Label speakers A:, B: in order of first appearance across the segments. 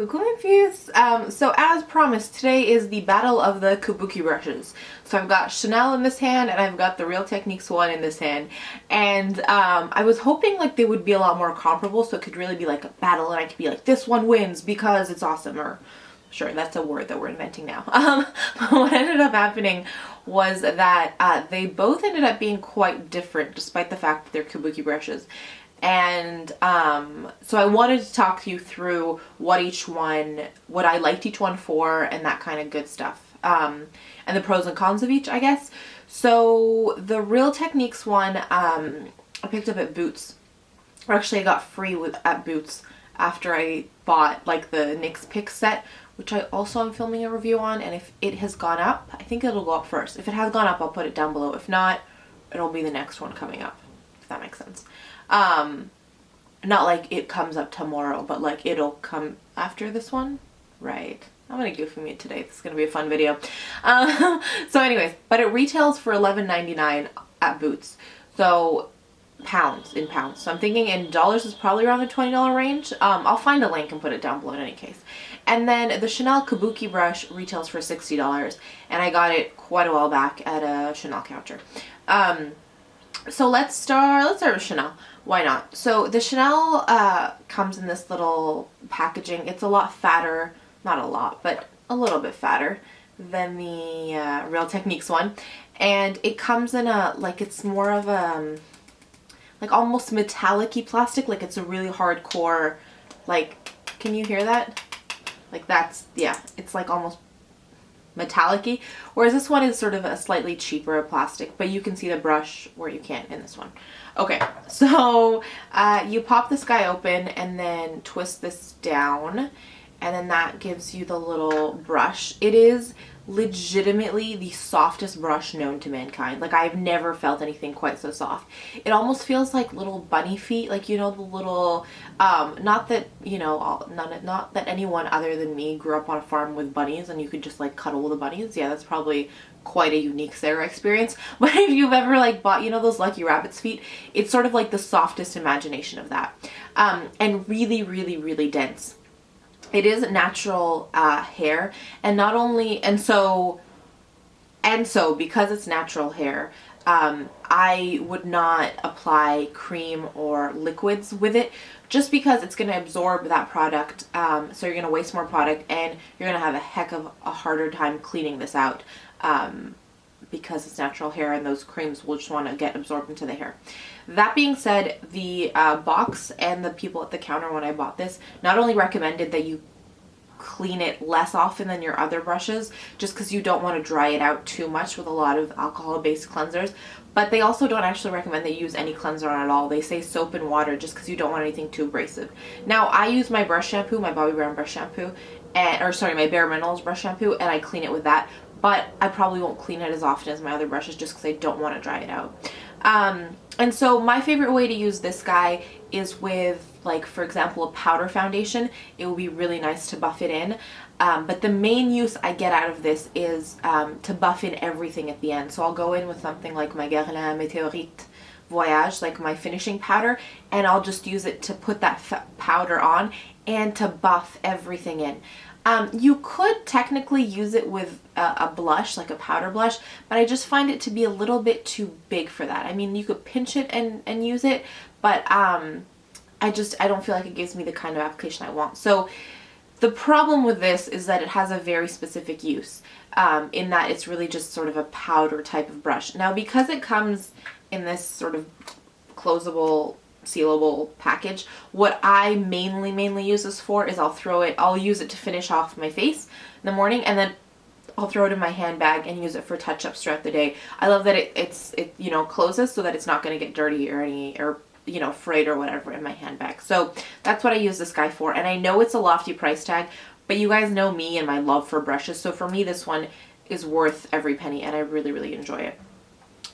A: Coucou my puce! So as promised, today is the battle of the Kabuki brushes. So I've got Chanel in this hand and I've got the Real Techniques one in this hand. And I was hoping like they would be a lot more comparable so it could really be like a battle and I could be like, this one wins because it's awesome, or sure, that's a word that we're inventing now. But what ended up happening was that they both ended up being quite different despite the fact that they're Kabuki brushes. And so I wanted to talk you through what I liked each one for and that kind of good stuff. And the pros and cons of each, I guess. So the Real Techniques one, I picked up at Boots. Or actually I got free at Boots after I bought like the NYX Pick set, which I also am filming a review on. And if it has gone up, I think it'll go up first. If it has gone up, I'll put it down below. If not, it'll be the next one coming up, if that makes sense. Not like it comes up tomorrow, but like it'll come after this one. Right. I'm gonna goof me today. This is gonna be a fun video. So anyways, but it retails for $11.99 at Boots. So in pounds. So I'm thinking in dollars is probably around the $20 range. I'll find a link and put it down below in any case. And then the Chanel Kabuki brush retails for $60 and I got it quite a while back at a Chanel counter. So let's start with Chanel. Why not? So the Chanel comes in this little packaging. It's a lot fatter, not a lot, but a little bit fatter than the Real Techniques one. And it comes in a, like it's more of a, like almost metallic-y plastic. Like it's a really hardcore, like, can you hear that? Like that's, yeah, it's like almost metallic-y, whereas this one is sort of a slightly cheaper plastic, but you can see the brush where you can't in this one. Okay, so you pop this guy open and then twist this down, and then that gives you the little brush. It is legitimately the softest brush known to mankind. Like I've never felt anything quite so soft. It almost feels like little bunny feet, like you know the little not that you know not that anyone other than me grew up on a farm with bunnies and you could just like cuddle the bunnies. Yeah, that's probably quite a unique Sarah experience. But if you've ever like bought, you know, those Lucky Rabbit's feet, it's sort of like the softest imagination of that. And really, really, really dense. It is natural hair, and not only, and so because it's natural hair, I would not apply cream or liquids with it just because it's going to absorb that product. So you're going to waste more product and you're going to have a heck of a harder time cleaning this out because it's natural hair and those creams will just want to get absorbed into the hair. That being said, the box and the people at the counter when I bought this not only recommended that you clean it less often than your other brushes just because you don't want to dry it out too much with a lot of alcohol-based cleansers, but they also don't actually recommend that you use any cleanser on at all. They say soap and water just because you don't want anything too abrasive. Now I use my brush shampoo, my Bobbi Brown brush shampoo, my Bare Minerals brush shampoo, and I clean it with that, but I probably won't clean it as often as my other brushes just because I don't want to dry it out. And so my favorite way to use this guy is with, like, for example, a powder foundation. It will be really nice to buff it in. But the main use I get out of this is to buff in everything at the end. So I'll go in with something like my Guerlain Météorite Voyage, like my finishing powder, and I'll just use it to put that powder on and to buff everything in. You could technically use it with a blush, like a powder blush, but I just find it to be a little bit too big for that. I mean, you could pinch it and use it, but I don't feel like it gives me the kind of application I want. So the problem with this is that it has a very specific use, in that it's really just sort of a powder type of brush. Now, because it comes in this sort of closable, sealable package, what I mainly use this for is I'll use it to finish off my face in the morning, and then I'll throw it in my handbag and use it for touch-ups throughout the day. I love that it you know, closes so that it's not going to get dirty or you know, frayed or whatever in my handbag. So that's what I use this guy for, and I know it's a lofty price tag, but you guys know me and my love for brushes, so for me this one is worth every penny and I really, really enjoy it.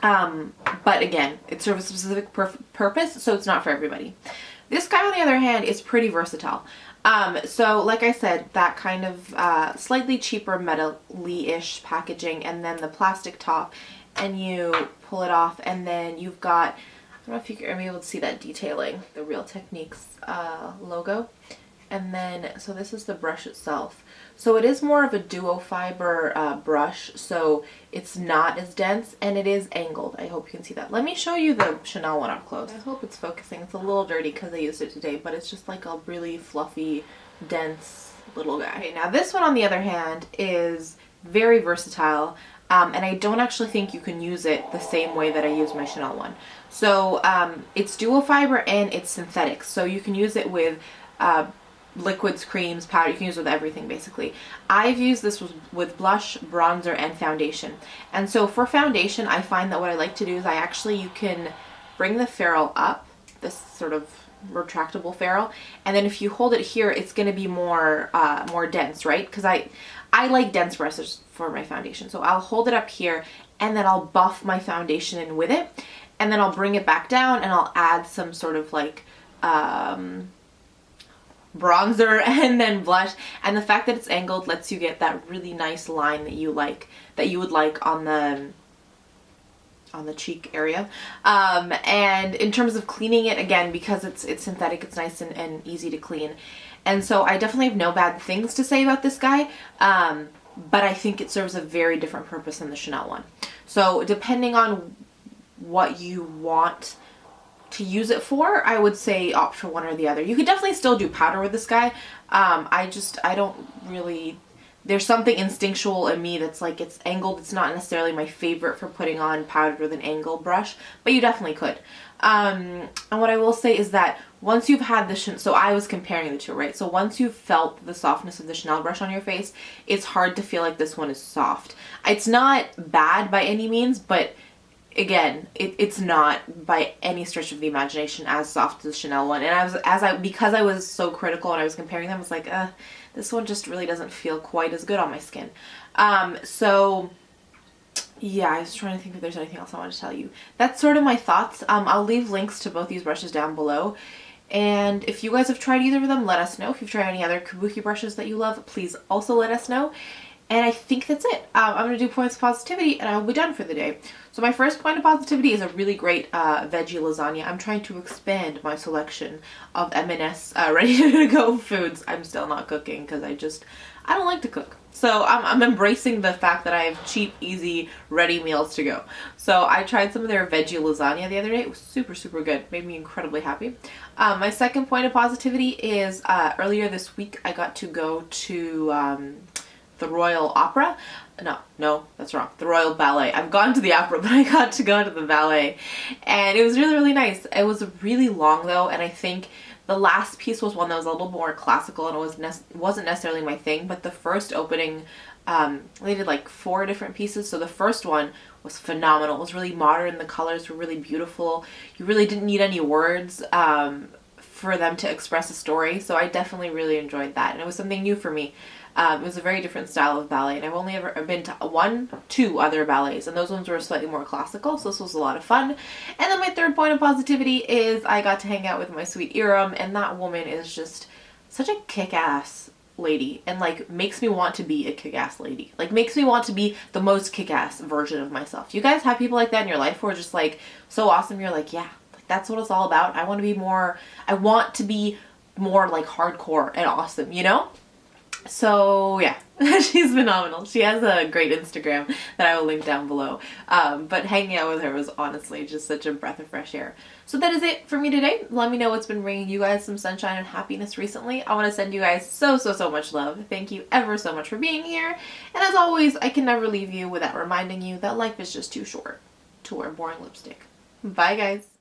A: But again, it serves a specific purpose, so it's not for everybody. This guy, on the other hand, is pretty versatile. So like I said, that kind of slightly cheaper metal-y-ish packaging, and then the plastic top, and you pull it off, and then you've got, I don't know if you're able to see that detailing, the Real Techniques logo. And then, so this is the brush itself. So it is more of a duo fiber brush, so it's not as dense, and it is angled. I hope you can see that. Let me show you the Chanel one up close. I hope it's focusing. It's a little dirty because I used it today, but it's just like a really fluffy, dense little guy. Okay, now this one on the other hand is very versatile, and I don't actually think you can use it the same way that I use my Chanel one. So it's duo fiber and it's synthetic, so you can use it with liquids, creams, powder. You can use it with everything basically. I've used this with blush, bronzer, and foundation. And so for foundation, I find that what I like to do is you can bring the ferrule up, this sort of retractable ferrule, and then if you hold it here, it's going to be more dense, right? Because I like dense brushes for my foundation. So I'll hold it up here, and then I'll buff my foundation in with it, and then I'll bring it back down, and I'll add some sort of like bronzer and then blush. And the fact that it's angled lets you get that really nice line that you would like on the cheek area. And in terms of cleaning it, again, because it's synthetic, it's nice and easy to clean. And so I definitely have no bad things to say about this guy, but I think it serves a very different purpose than the Chanel one. So depending on what you want to use it for, I would say opt for one or the other. You could definitely still do powder with this guy. I don't really, there's something instinctual in me that's like, it's angled. It's not necessarily my favorite for putting on powder with an angled brush, but you definitely could. And what I will say is that once you've had the, so I was comparing the two, right? So once you've felt the softness of the Chanel brush on your face, it's hard to feel like this one is soft. It's not bad by any means, but again, it's not by any stretch of the imagination as soft as the Chanel one. And because I was so critical and I was comparing them, I was like, this one just really doesn't feel quite as good on my skin. So yeah, I was trying to think if there's anything else I want to tell you. That's sort of my thoughts. I'll leave links to both these brushes down below. And if you guys have tried either of them, let us know. If you've tried any other Kabuki brushes that you love, please also let us know. And I think that's it. I'm going to do points of positivity and I will be done for the day. So my first point of positivity is a really great veggie lasagna. I'm trying to expand my selection of M&S ready-to-go foods. I'm still not cooking because I don't like to cook. So I'm embracing the fact that I have cheap, easy, ready meals to go. So I tried some of their veggie lasagna the other day. It was super, super good. Made me incredibly happy. My second point of positivity is earlier this week I got to go to the Royal Opera. No, that's wrong. The Royal Ballet. I've gone to the opera, but I got to go to the ballet. And it was really, really nice. It was really long though, and I think the last piece was one that was a little more classical and it wasn't necessarily my thing, but the first opening, they did like 4 different pieces. So the first one was phenomenal. It was really modern. The colors were really beautiful. You really didn't need any words for them to express a story. So I definitely really enjoyed that. And it was something new for me. It was a very different style of ballet, and I've only ever been to 2 other ballets, and those ones were slightly more classical, so this was a lot of fun. And then my third point of positivity is I got to hang out with my sweet Iram, and that woman is just such a kick-ass lady, and like makes me want to be a kick-ass lady. Like makes me want to be the most kick-ass version of myself. You guys have people like that in your life who are just like so awesome, you're like, yeah, like, that's what it's all about. I want to be more like hardcore and awesome, you know? So yeah, she's phenomenal. She has a great Instagram that I will link down below. But hanging out with her was honestly just such a breath of fresh air. So that is it for me today. Let me know what's been bringing you guys some sunshine and happiness recently. I want to send you guys so much love. Thank you ever so much for being here. And as always, I can never leave you without reminding you that life is just too short to wear boring lipstick. Bye guys.